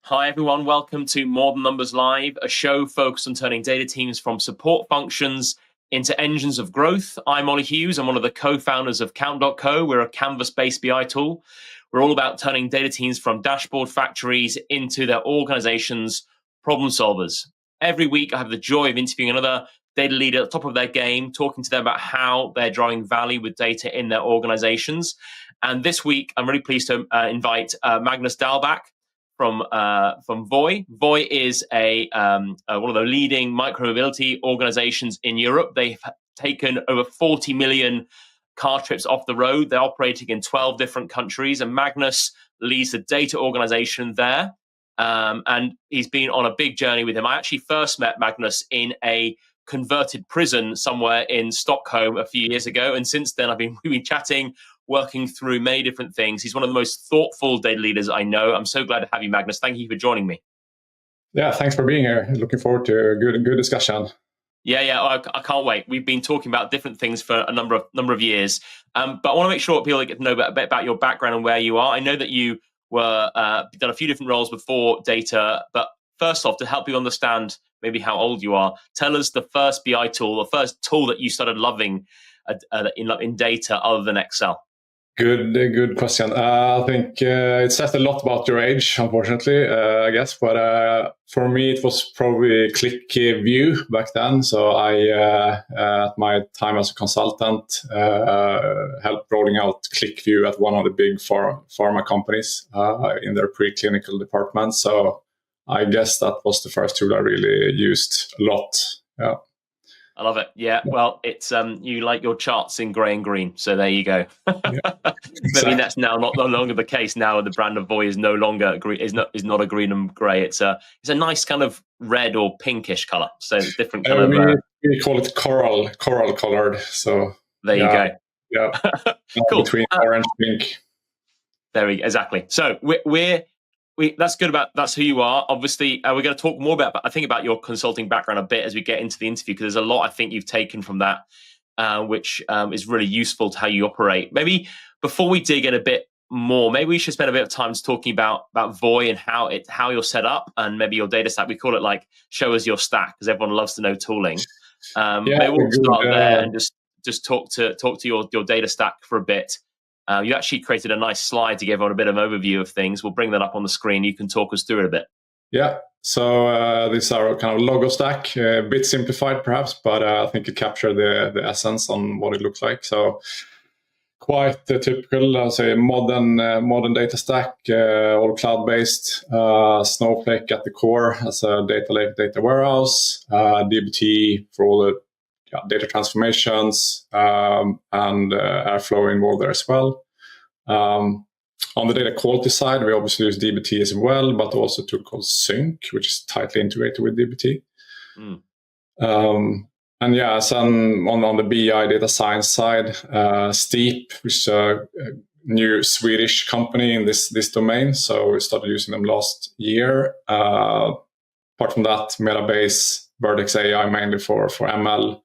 Hi, everyone. Welcome to More Than Numbers Live, a show focused on turning data teams from support functions into engines of growth. I'm Ollie Hughes. I'm one of the co-founders of Count.co. We're a Canvas-based BI tool. We're all about turning data teams from dashboard factories into their organization's problem solvers. Every week, I have the joy of interviewing another data leader at the top of their game, talking to them about how they're driving value with data in their organizations. And this week, I'm really pleased to invite Magnus Dahlbäck from Voi. Voi is one of the leading micromobility organizations in Europe. They've taken over 40 million car trips off the road. They're operating in 12 different countries, and Magnus leads the data organization there. And he's been on a big journey with him. I actually first met Magnus in a converted prison somewhere in Stockholm a few years ago, and since then we've been chatting, working through many different things. He's one of the most thoughtful data leaders I know. I'm so glad to have you, Magnus. Thank you for joining me. Yeah, thanks for being here. Looking forward to a good discussion. Yeah, I can't wait. We've been talking about different things for a number of years, but I want to make sure people get to know a bit about your background and where you are. I know that you were done a few different roles before data, but first off, to help you understand maybe how old you are, tell us the first BI tool, the first tool that you started loving in data other than Excel. Good question. I think it says a lot about your age, unfortunately, I guess. But for me, it was probably ClickView back then. So I, at my time as a consultant, helped rolling out ClickView at one of the big pharma companies in their preclinical department. So I guess that was the first tool I really used a lot. Yeah. I love it. Yeah. Well, it's you like your charts in grey and green, so there you go. Yeah, exactly. Maybe that's now no longer the case. Now the brand of Voi is no longer is not a green and grey. It's a nice kind of red or pinkish color. So it's different kind of. We call it coral colored. So there you go. Yeah. Cool. Between orange and pink. There we go. Exactly. So we're that's good that's who you are. Obviously, we're going to talk more about your consulting background a bit as we get into the interview, because there's a lot I think you've taken from that, which is really useful to how you operate. Maybe before we dig in a bit more, maybe we should spend a bit of time talking about Voi and how you're set up, and maybe your data stack. We call it like show us your stack, because everyone loves to know tooling. Maybe we'll start there and just talk to your data stack for a bit. You actually created a nice slide to give everyone a bit of an overview of things. We'll bring that up on the screen. You can talk us through it a bit. Yeah. So this is our kind of logo stack, a bit simplified perhaps, but I think it captured the essence on what it looks like. So quite a typical, I'll say, modern data stack, all cloud-based, Snowflake at the core as a data lake, data warehouse, dbt for all the data transformations, and Airflow involved there as well. On the data quality side, we obviously use dbt as well, but also a tool called Sync, which is tightly integrated with dbt. And yeah, so on the BI data science side, Steep, which is a new Swedish company in this domain. So we started using them last year. Apart from that, Metabase, Vertex AI mainly for ML,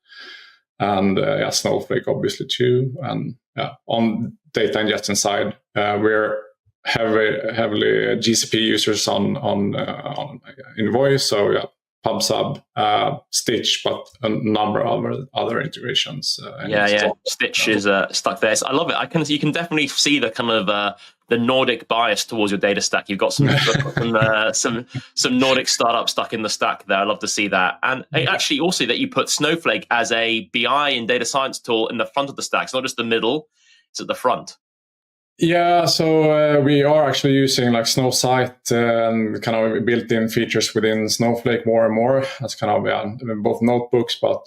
and Snowflake obviously too. And on data ingestion side, we're heavily GCP users on Voi. So PubSub, Stitch, but a number of other integrations. Stitch is stuck there. So I love it. You can definitely see the kind of the Nordic bias towards your data stack. You've got some Nordic startups stuck in the stack there. I love to see that. And actually also that you put Snowflake as a BI and data science tool in the front of the stack. It's not just the middle, it's at the front. Yeah, so we are actually using like Snowsight and kind of built-in features within Snowflake more and more. That's kind of both notebooks, but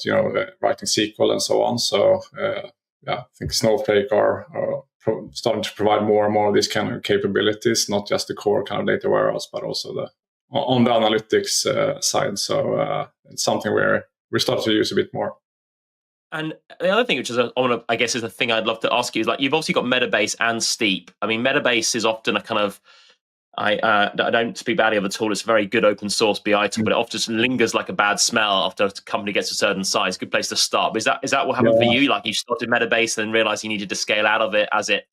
writing SQL and so on. So I think Snowflake are starting to provide more and more of these kind of capabilities, not just the core kind of data warehouse, but also on the analytics side. So it's something we're starting to use a bit more. And the other thing, which is I guess is the thing I'd love to ask you, is like you've obviously got Metabase and Steep. I mean, Metabase is often a kind of I don't speak badly of the tool. It's a very good open source BI tool, but it often lingers like a bad smell after a company gets a certain size. Good place to start. But is that what happened for you? Like you started Metabase and then realized you needed to scale out of it as it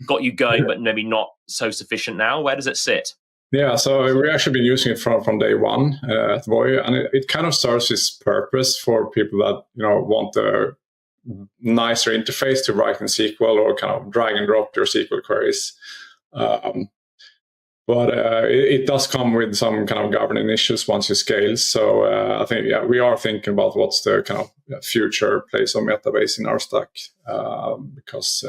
got you going, but maybe not so sufficient now? Where does it sit? Yeah, so we've actually been using it from day one at Voi, and it kind of serves its purpose for people that want a nicer interface to write in SQL or kind of drag and drop your SQL queries. But it does come with some kind of governing issues once you scale. So I think we are thinking about what's the kind of future place of Metabase in our stack because.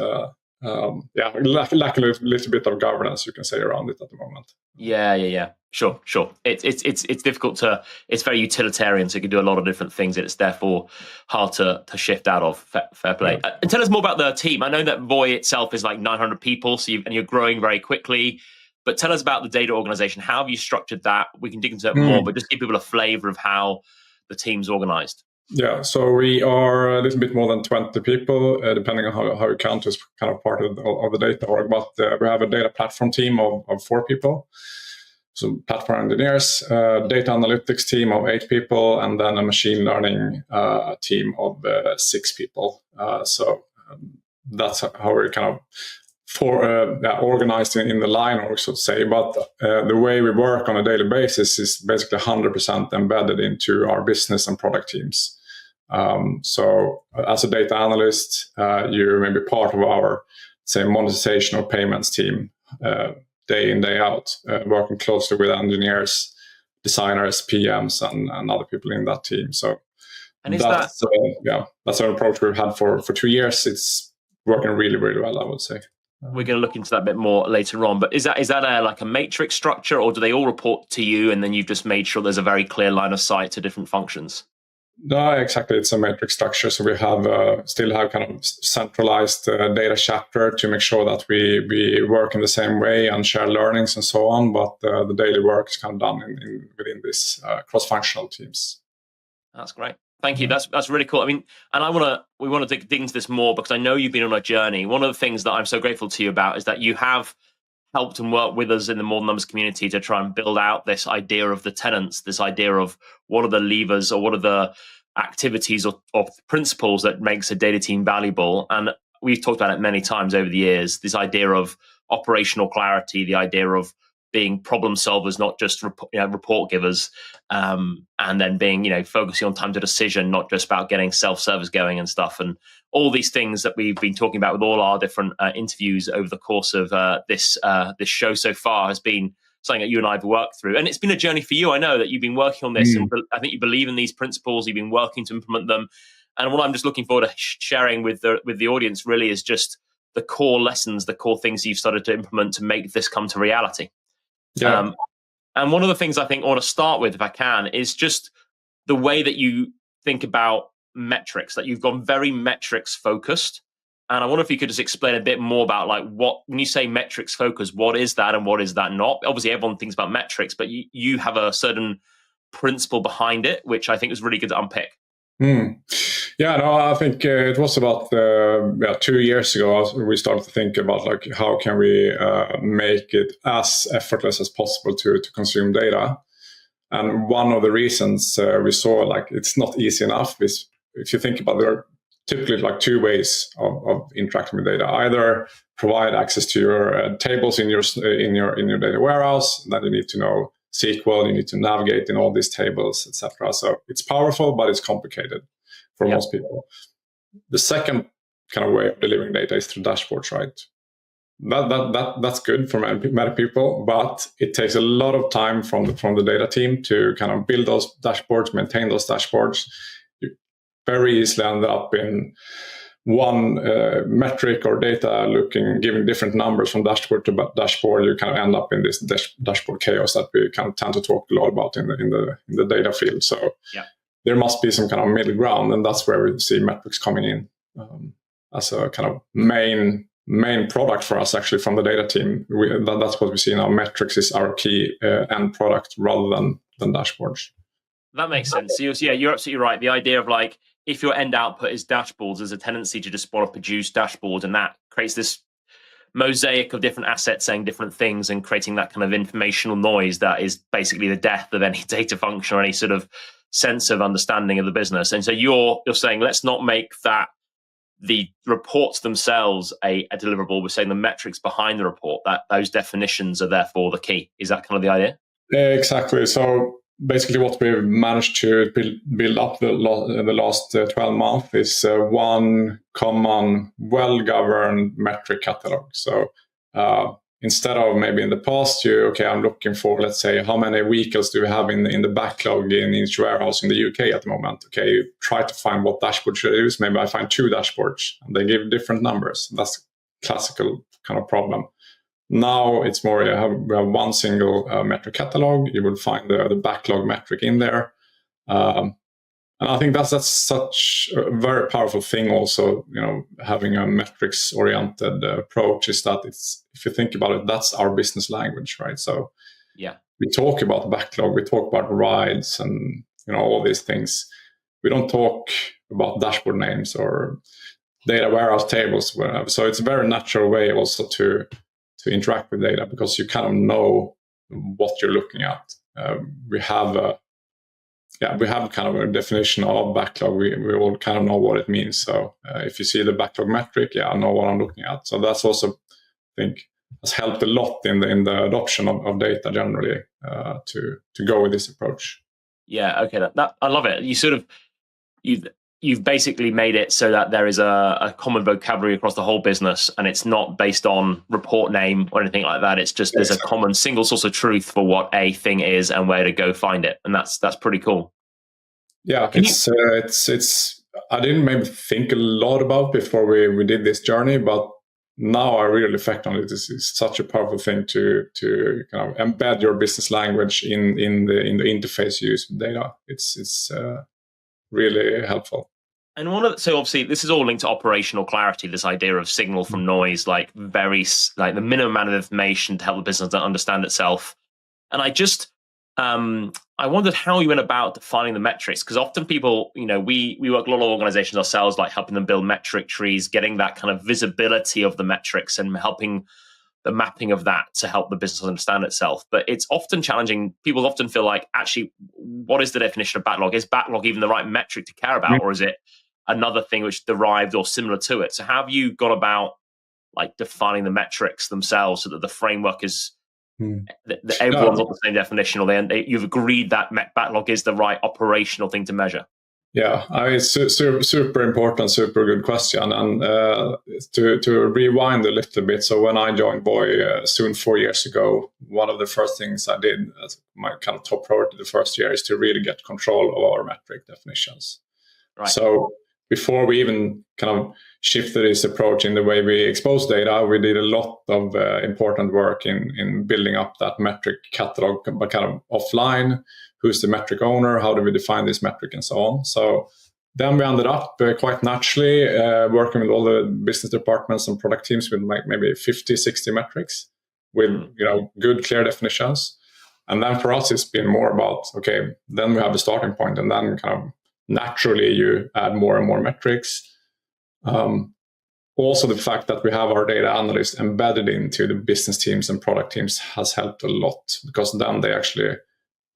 Lack a little bit of governance, you can say, around it at the moment. Yeah. Sure. It's difficult it's very utilitarian, so you can do a lot of different things, and it's therefore hard to shift out of. Fair play. Yeah. And tell us more about the team. I know that Voi itself is like 900 people, and you're growing very quickly. But tell us about the data organization. How have you structured that? We can dig into it more, but just give people a flavor of how the team's organized. Yeah, so we are a little bit more than 20 people, depending on how you count as kind of part of the data org. But we have a data platform team of 4 people. So platform engineers, data analytics team of 8 people, and then a machine learning team of 6 people. So that's how we're kind of organized in the line, or so to say. But the way we work on a daily basis is basically 100% embedded into our business and product teams. So as a data analyst, you may be part of our, say, monetization or payments team day in, day out, working closely with engineers, designers, PMs, and other people in that team. So and is that's an approach we've had for 2 years. It's working really, really well, I would say. We're going to look into that a bit more later on. But is that like a matrix structure, or do they all report to you and then you've just made sure there's a very clear line of sight to different functions? No, exactly. It's a matrix structure. So we have still have kind of centralized data chapter to make sure that we work in the same way and share learnings and so on. But the daily work is kind of done within this cross-functional teams. That's great. Thank you. That's really cool. I mean, and we want to dig into this more because I know you've been on a journey. One of the things that I'm so grateful to you about is that you have helped and worked with us in the More Than Numbers community to try and build out this idea of the tenants, this idea of what are the levers or what are the activities or principles that makes a data team valuable. And we've talked about it many times over the years, this idea of operational clarity, the idea of being problem solvers, not just report givers, and then being focusing on time to decision, not just about getting self-service going and stuff, and all these things that we've been talking about with all our different interviews over the course of this show so far has been something that you and I have worked through, and it's been a journey for you. I know that you've been working on this, and I think you believe in these principles. You've been working to implement them, and what I'm just looking forward to sharing with the audience really is just the core lessons, the core things you've started to implement to make this come to reality. Yeah. And one of the things I think I want to start with, if I can, is just the way that you think about metrics, that you've gone very metrics focused. And I wonder if you could just explain a bit more about when you say metrics focused, what is that and what is that not? Obviously, everyone thinks about metrics, but you have a certain principle behind it, which I think is really good to unpick. Yeah, no, I think it was about 2 years ago we started to think about how can we make it as effortless as possible to consume data. And one of the reasons we saw it's not easy enough is, if you think about it, there are typically 2 ways of interacting with data. Either provide access to your tables in your data warehouse, that you need to know SQL, you need to navigate in all these tables, etc. So it's powerful, but it's complicated for most people. The second kind of way of delivering data is through dashboards, right? That's good for many people, but it takes a lot of time from the data team to kind of build those dashboards, maintain those dashboards. You very easily end up in one metric or data giving different numbers from dashboard to dashboard. You kind of end up in this dashboard chaos that we kind of tend to talk a lot about in the data field. So there must be some kind of middle ground, and that's where we see metrics coming in as a kind of main product for us, actually, from the data team. That's what we see now. Metrics is our key end product rather than dashboards. That makes sense. So you're absolutely right. The idea of if your end output is dashboards, there's a tendency to just want to produce dashboards, and that creates this mosaic of different assets saying different things and creating that kind of informational noise that is basically the death of any data function or any sort of sense of understanding of the business. And so you're saying, let's not make that the reports themselves a deliverable. We're saying the metrics behind the report, that those definitions are therefore the key. Is that kind of the idea? Exactly. So basically what we've managed to build up the last 12 months is one common, well-governed metric catalog. So instead of maybe in the past, I'm looking for, let's say, how many vehicles do we have in the backlog in each warehouse in the UK at the moment? Okay, you try to find what dashboard should I use. Maybe I find 2 dashboards and they give different numbers. That's classical kind of problem. Now it's more, we have one single metric catalog. You will find the backlog metric in there. And I think that's such a very powerful thing also, having a metrics-oriented approach is that if you think about it, that's our business language, right? So yeah, we talk about backlog, we talk about rides and, all these things. We don't talk about dashboard names or data warehouse tables, whatever. So it's a very natural way also to interact with data because you kind of know what you're looking at. We have kind of a definition of backlog. We all kind of know what it means. So if you see the backlog metric, I know what I'm looking at. So that's also, I think, has helped a lot in the adoption of data generally to go with this approach. Yeah, okay, that I love it. You sort of you've basically made it so that there is a common vocabulary across the whole business, and it's not based on report name or anything like that. It's just there's a common single source of truth for what a thing is and where to go find it, and that's pretty cool. Yeah, it's I didn't maybe think a lot about before we did this journey, but now I really reflect on it. This is such a powerful thing to kind of embed your business language in the interface you use with data. It's really helpful. And so obviously this is all linked to operational clarity, this idea of signal from noise, like the minimum amount of information to help the business understand itself. And I wondered how you went about defining the metrics, because often people, we work a lot of organizations ourselves, like helping them build metric trees, getting that kind of visibility of the metrics and helping the mapping of that to help the business understand itself. But it's often challenging. People often feel like, actually, what is the definition of backlog? Is backlog even the right metric to care about, or is it another thing which derived or similar to it? So how have you gone about like defining the metrics themselves so that the framework is that everyone's got the same definition, or you've agreed that backlog is the right operational thing to measure? Yeah, it's super important, super good question. And to rewind a little bit, so when I joined Boy soon 4 years ago, one of the first things I did as my kind of top priority the first year is to really get control of our metric definitions. Right. So before we even kind of shifted this approach in the way we expose data, we did a lot of important work in building up that metric catalog, but kind of offline. Who's the metric owner? How do we define this metric and so on? So then we ended up quite naturally working with all the business departments and product teams with maybe 50, 60 metrics with good, clear definitions. And then for us, it's been more about, okay, then we have a starting point, and then kind of naturally you add more and more metrics. Also, the fact that we have our data analysts embedded into the business teams and product teams has helped a lot, because then they actually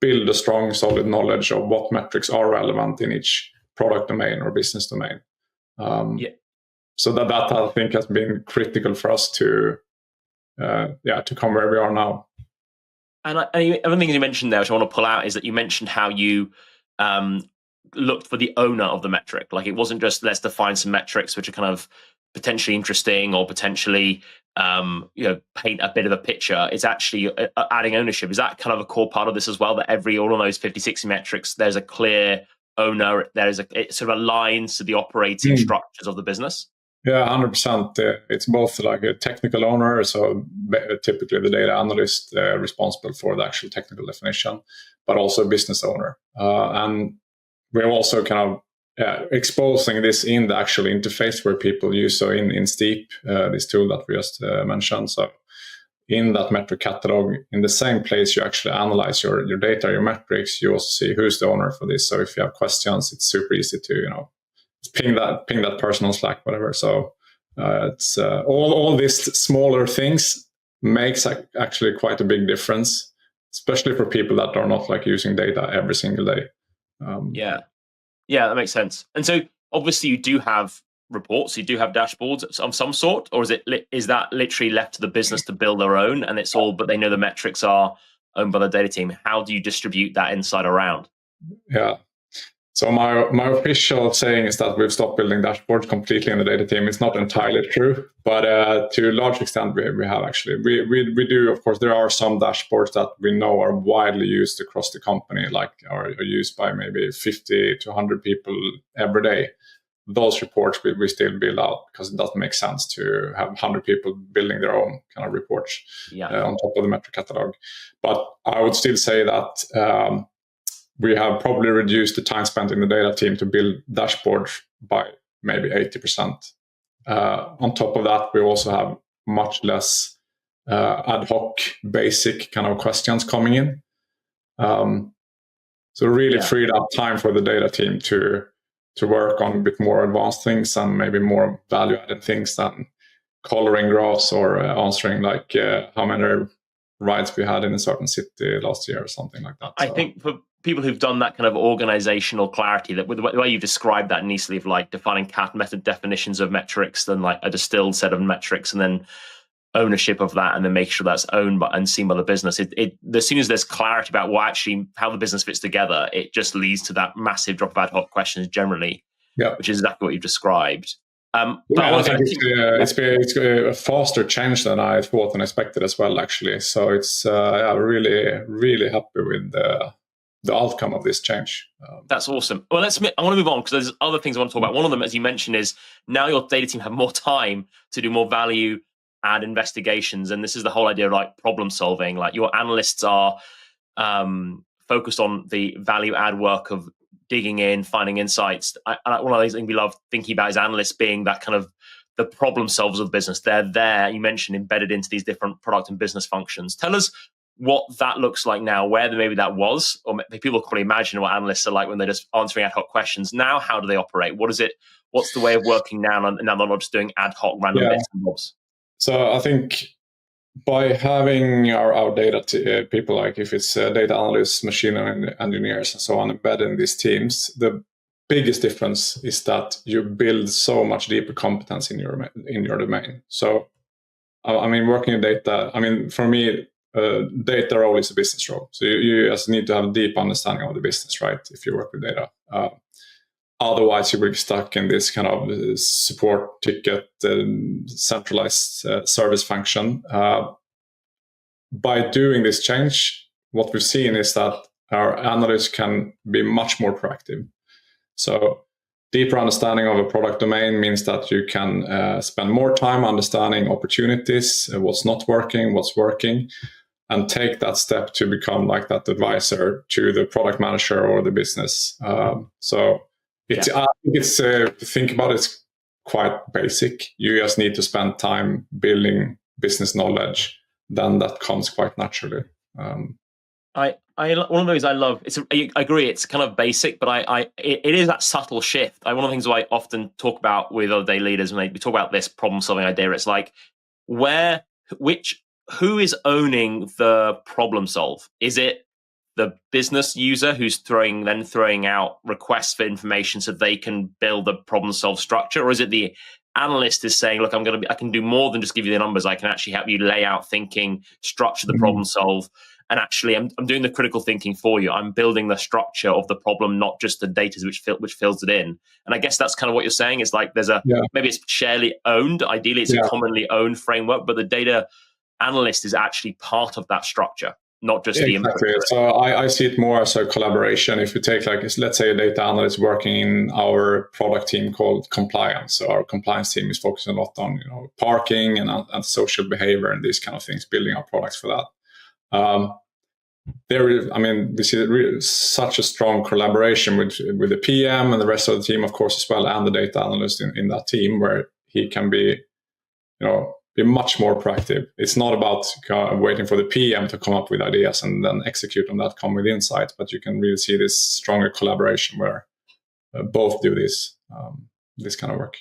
build a strong, solid knowledge of what metrics are relevant in each product domain or business domain. So that I think has been critical for us to come where we are now. And other things you mentioned there, which I want to pull out, is that you mentioned how you looked for the owner of the metric. Like, it wasn't just let's define some metrics which are kind of potentially interesting or potentially paint a bit of a picture. It's actually adding ownership. Is that kind of a core part of this as well, that all of those 50, 60 metrics, there's a clear owner, it sort of aligns to the operating structures of the business? Yeah, 100%. It's both like a technical owner, so typically the data analyst responsible for the actual technical definition, but also a business owner. And we're also kind of exposing this in the actual interface where people use. So in Steep, this tool that we just mentioned. So in that metric catalog, in the same place you actually analyze your data, your metrics, you also see who's the owner for this. So if you have questions, it's super easy to ping that person on Slack, whatever. So it's all these smaller things makes actually quite a big difference, especially for people that are not like using data every single day. Yeah, that makes sense. And so obviously you do have reports? You do have dashboards of some sort, or is that literally left to the business to build their own, and it's all, but they know the metrics are owned by the data team? How do you distribute that insight around? Yeah. So my official saying is that we've stopped building dashboards completely in the data team. It's not entirely true, but to a large extent we have actually. We do, of course, there are some dashboards that we know are widely used across the company, like are used by maybe 50 to 100 people every day. Those reports we still build out because it doesn't make sense to have 100 people building their own kind of reports on top of the metric catalog. But I would still say that we have probably reduced the time spent in the data team to build dashboards by maybe 80%. On top of that, we also have much less ad hoc basic kind of questions coming in. So really freed up time for the data team to work on a bit more advanced things and maybe more value-added things than coloring graphs or answering like how many rides we had in a certain city last year or something like that. I think for people who've done that kind of organizational clarity, that with the way you've described that nicely, of like defining cat method definitions of metrics, then like a distilled set of metrics, and then ownership of that, and then make sure that's owned by and seen by the business. It as soon as there's clarity about what actually how the business fits together, it just leads to that massive drop of ad hoc questions generally, which is exactly what you've described. But I think it's a faster change than I thought and expected as well, actually. So it's really happy with the outcome of this change. That's awesome. Well, I want to move on because there's other things I want to talk about. One of them, as you mentioned, is now your data team have more time to do more value add investigations, and this is the whole idea of like problem solving. Like your analysts are focused on the value add work of digging in, finding insights. One of those things we love thinking about is analysts being that kind of the problem solvers of the business. They're there, you mentioned, embedded into these different product and business functions. Tell us what that looks like now, where maybe that was, or people can probably imagine what analysts are like when they're just answering ad hoc questions. Now, how do they operate? What is it? What's the way of working now? And now they're not just doing ad hoc random bits and bobs. So I think by having our data people, like if it's data analysts, machine learning engineers, and so on, embedded in these teams, the biggest difference is that you build so much deeper competence in your domain. So, I mean, working in data, I mean, for me, data role is a business role. So you just need to have a deep understanding of the business, right? If you work with data. Otherwise, you will be stuck in this kind of support ticket, centralized service function. By doing this change, what we've seen is that our analysts can be much more proactive. So deeper understanding of a product domain means that you can spend more time understanding opportunities, what's not working, what's working, and take that step to become like that advisor to the product manager or the business. I think it's think about it, it's quite basic. You just need to spend time building business knowledge. Then that comes quite naturally. One of those I love. I agree. It's kind of basic, but it is that subtle shift. One of the things I often talk about with other day leaders when we talk about this problem solving idea, it's like who is owning the problem solve? Is it the business user who's throwing out requests for information so they can build a problem solve structure, or is it the analyst is saying, look, I can do more than just give you the numbers. I can actually help you lay out thinking, structure the problem solve, and actually I'm doing the critical thinking for you. I'm building the structure of the problem, not just the data which fills it in. And I guess that's kind of what you're saying. Is like maybe it's sharely owned. Ideally, it's a commonly owned framework, but the data analyst is actually part of that structure, not just the input. So I see it more as a collaboration. If you take let's say a data analyst working in our product team called compliance. So our compliance team is focusing a lot on parking and social behavior and these kind of things, building our products for that. We see such a strong collaboration with the PM and the rest of the team, of course, as well, and the data analyst in that team, where he can be much more proactive. It's not about waiting for the PM to come up with ideas and then execute on that, come with insights, but you can really see this stronger collaboration where both do this kind of work.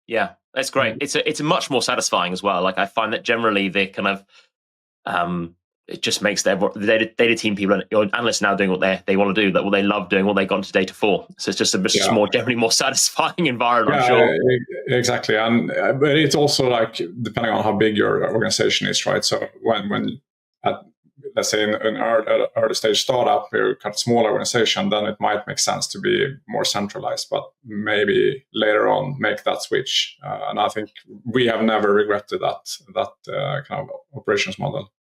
Yeah, that's great. It's a much more satisfying as well. Like I find that generally the kind of it just makes the data team people and your analysts now doing what they want to do, that what they love doing, what they got into data for. So it's just a generally more satisfying environment, I'm sure. Exactly. And but it's also like depending on how big your organization is, right? So when let's say in an early stage startup, you're kind of small organization, then it might make sense to be more centralized, but maybe later on make that switch. And I think we have never regretted that kind of operations model.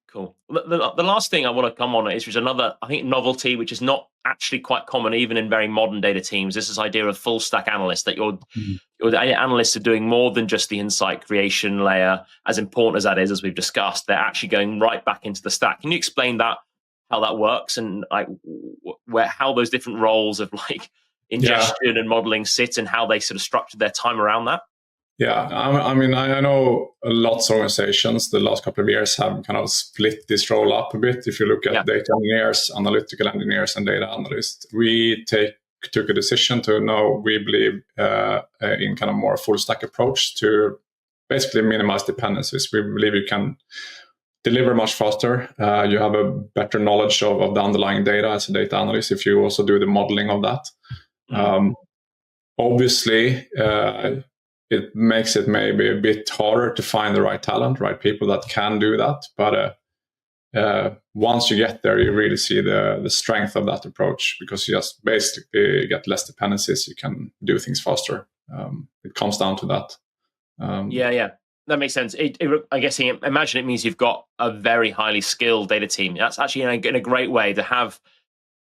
Cool. The last thing I want to come on is another, I think, novelty, which is not actually quite common even in very modern data teams. This idea of full stack analyst, that your analysts are doing more than just the insight creation layer, as important as that is, as we've discussed. They're actually going right back into the stack. Can you explain that, how that works, and like how those different roles of like ingestion and modeling sit, and how they sort of structured their time around that? Yeah, I mean, I know lots of organizations the last couple of years have kind of split this role up a bit. If you look at data engineers, analytical engineers, and data analysts, we took a decision to we believe in kind of more full stack approach to basically minimize dependencies. We believe you can deliver much faster. You have a better knowledge of the underlying data as a data analyst if you also do the modeling of that. Obviously, it makes it maybe a bit harder to find the right talent, right people that can do that. But once you get there, you really see the strength of that approach, because you just basically get less dependencies. You can do things faster. It comes down to that. Yeah. That makes sense. I guess imagine it means you've got a very highly skilled data team. That's actually in a great way to have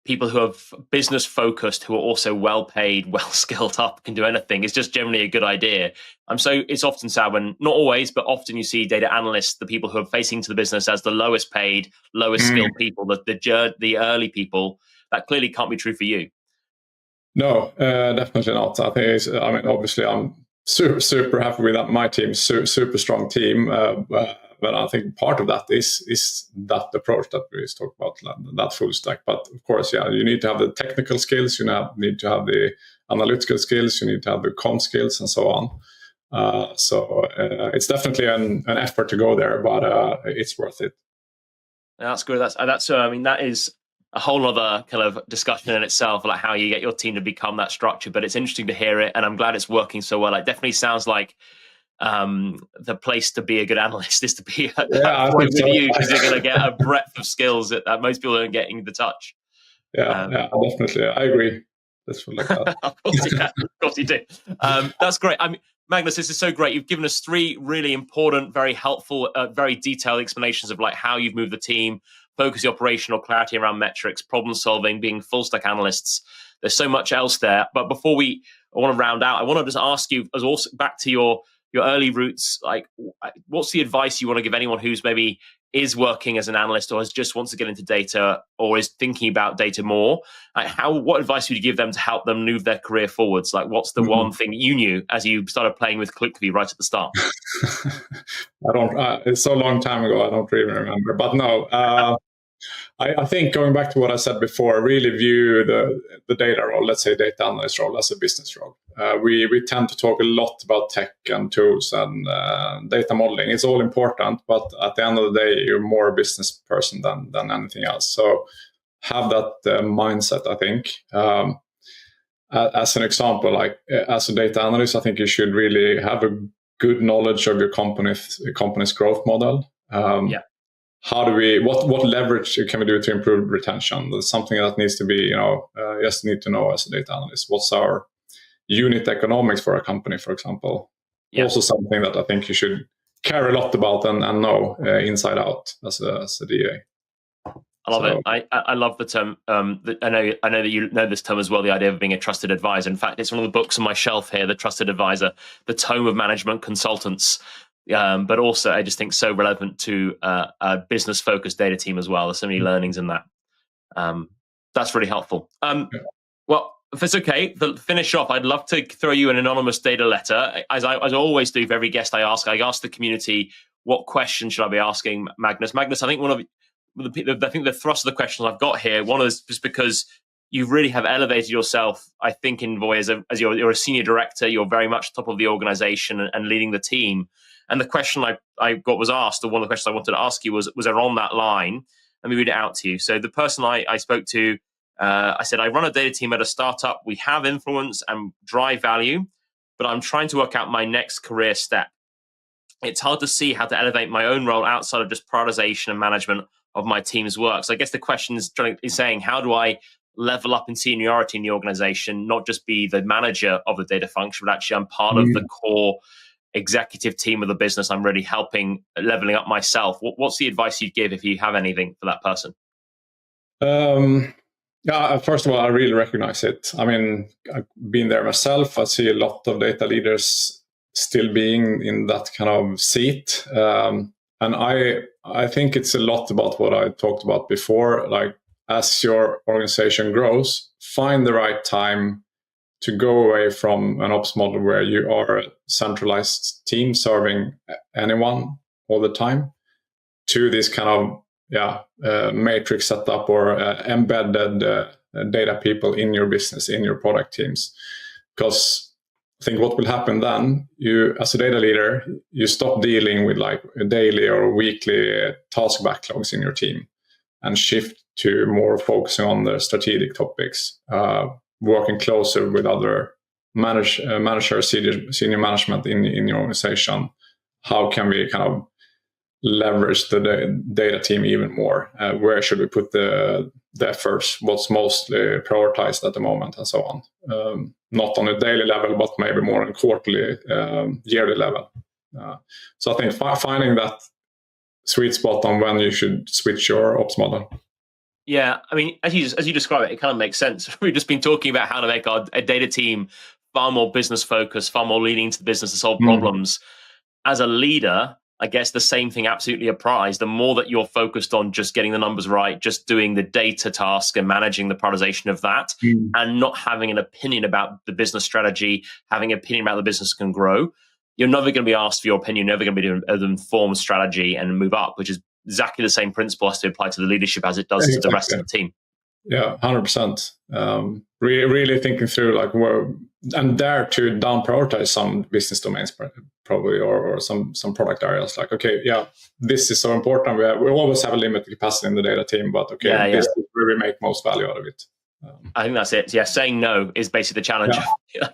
people who are business focused, who are also well paid, well skilled up, can do anything. It's just generally a good idea. So it's often sad when, not always, but often you see data analysts, the people who are facing to the business as the lowest paid, lowest skilled people, the early people. That clearly can't be true for you. No, definitely not. I think obviously I'm super happy with that. My team, super strong team. But I think part of that is that approach that we talked about, that full stack. But of course, you need to have the technical skills, you need to have the analytical skills, you need to have the comm skills, and so on. So it's definitely an effort to go there, but it's worth it. That's good. That is a whole other kind of discussion in itself, like how you get your team to become that structure. But it's interesting to hear it, and I'm glad it's working so well. It definitely sounds like the place to be a good analyst is to be at that point with you, because you're going to get a breadth of skills that most people aren't getting the touch. Yeah, definitely. I agree. That's like that. Of course you do. That's great. Magnus, this is so great. You've given us 3 really important, very helpful, very detailed explanations of like how you've moved the team, focus the operational clarity around metrics, problem solving, being full stack analysts. There's so much else there. But before I want to round out, I want to just ask you, as also back to your early roots, like what's the advice you want to give anyone who's maybe is working as an analyst or just wants to get into data or is thinking about data more? Like what advice would you give them to help them move their career forwards? Like what's the one thing you knew as you started playing with ClickView right at the start? It's so long time ago, I don't really remember. But no, I think going back to what I said before, really view the data role, let's say data analyst role, as a business role. We tend to talk a lot about tech and tools and data modeling. It's all important, but at the end of the day, you're more a business person than anything else. So have that mindset, I think. As an example, like as a data analyst, I think you should really have a good knowledge of your company's growth model. What leverage can we do to improve retention? That's something that needs to be, just need to know as a data analyst. What's our unit economics for a company, for example? Also something that I think you should care a lot about and know inside out as a DA. I love it. I love the term. I know that you know this term as well, the idea of being a trusted advisor. In fact, it's one of the books on my shelf here, The Trusted Advisor, the tome of management consultants. But also, I just think so relevant to a business-focused data team as well. There's so many learnings in that. That's really helpful. Well, if it's okay, to finish off, I'd love to throw you an anonymous data letter. As I always do for every guest I ask the community, what question should I be asking Magnus? Magnus, I think I think the thrust of the questions I've got here, one is just because you really have elevated yourself, I think, in Voy as you're a senior director. You're very much top of the organization and leading the team. And the question I got was asked, or one of the questions I wanted to ask you was on that line. Let me read it out to you. So the person I spoke to, I said, I run a data team at a startup. We have influence and drive value, but I'm trying to work out my next career step. It's hard to see how to elevate my own role outside of just prioritization and management of my team's work. So I guess the question is saying, how do I level up in seniority in the organization, not just be the manager of the data function, but actually I'm part of the core executive team of the business. I'm really helping leveling up myself. What's the advice you'd give if you have anything for that person? Yeah, first of all, I really recognize it. I mean, I've been there myself. I see a lot of data leaders still being in that kind of seat. And I think it's a lot about what I talked about before. Like, as your organization grows, find the right time to go away from an ops model where you are a centralized team serving anyone all the time to this kind of matrix setup or embedded data people in your business, in your product teams. Because I think what will happen then, you as a data leader, you stop dealing with like a daily or weekly task backlogs in your team and shift to more focusing on the strategic topics, working closer with other managers, senior management in your organization. How can we kind of leverage the data team even more? Where should we put the efforts? What's mostly prioritized at the moment, and so on. Not on a daily level, but maybe more on a quarterly, yearly level. So I think finding that sweet spot on when you should switch your ops model. Yeah, I mean, as you describe it, it kind of makes sense. We've just been talking about how to make a data team far more business focused, far more leaning into the business to solve problems. As a leader, I guess the same thing absolutely applies. The more that you're focused on just getting the numbers right, just doing the data task and managing the prioritization of that, and not having an opinion about the business strategy, having an opinion about the business can grow, you're never going to be asked for your opinion, you're never going to be doing an informed strategy and move up, which is exactly the same principle has to apply to the leadership as it does to the rest of the team. Yeah, 100%. Really thinking through like where, and dare to down prioritize some business domains probably, or some product areas. Like, okay, yeah, this is so important. We always have a limited capacity in the data team, but okay, this is where we make most value out of it. I think that's it. Yeah, saying no is basically the challenge.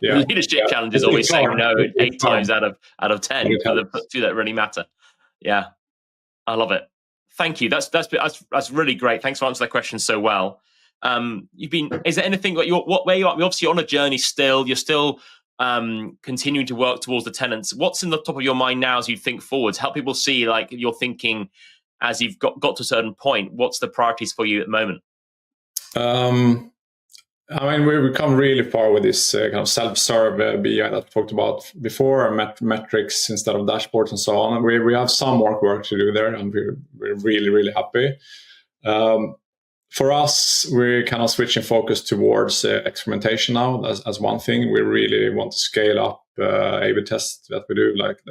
The leadership challenge is always saying no 8 times out of 10 for the two that really matter. Yeah, I love it. Thank you. That's really great. Thanks for answering that question so well. Is there anything where you are? You're obviously on a journey still. You're still continuing to work towards the tenants. What's in the top of your mind now as you think forwards? Help people see like you're thinking as you've got to a certain point. What's the priorities for you at the moment? I mean, we've come really far with this kind of self-serve BI that I talked about before, metrics instead of dashboards and so on. And we have some more work to do there, and we're really, really happy. For us, we're kind of switching focus towards experimentation now as one thing. We really want to scale up A/B tests that we do. Like,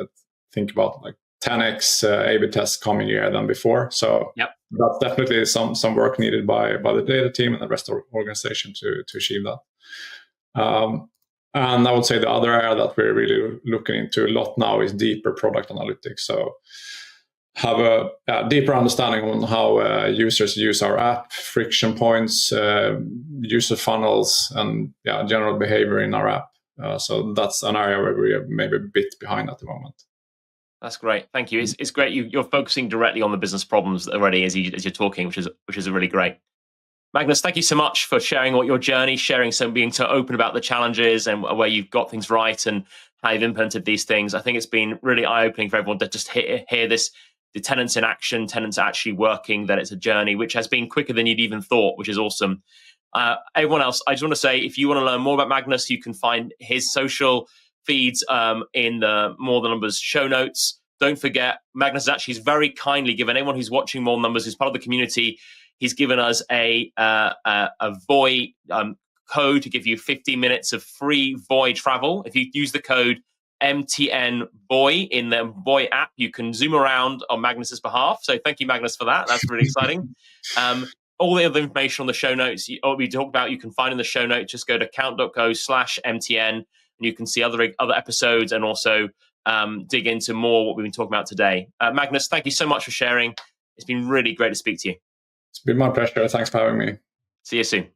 think about like 10x A/B tests coming year than before. So that's definitely some work needed by the data team and the rest of the organization to achieve that. And I would say the other area that we're really looking into a lot now is deeper product analytics. So have a deeper understanding on how users use our app, friction points, user funnels, and general behavior in our app. So that's an area where we are maybe a bit behind at the moment. That's great. Thank you. It's great. You're focusing directly on the business problems already as you're talking, which is really great. Magnus, thank you so much for sharing your journey, being so open about the challenges and where you've got things right and how you've implemented these things. I think it's been really eye-opening for everyone to just hear this, the tenants in action, tenants actually working, that it's a journey which has been quicker than you'd even thought, which is awesome. Everyone else, I just want to say, if you want to learn more about Magnus, you can find his social feeds in the More Than Numbers show notes. Don't forget, Magnus he's very kindly given anyone who's watching More Than Numbers, who's part of the community, he's given us a Voy code to give you 15 minutes of free Voy travel. If you use the code MTN Voy in the Voy app, you can zoom around on Magnus's behalf. So thank you, Magnus, for that. That's really exciting. all the other information on the show notes, what we talked about, you can find in the show notes. Just go to count.co/MTN, and you can see other episodes and also dig into more what we've been talking about today. Magnus, thank you so much for sharing. It's been really great to speak to you. It's been my pleasure. Thanks for having me. See you soon.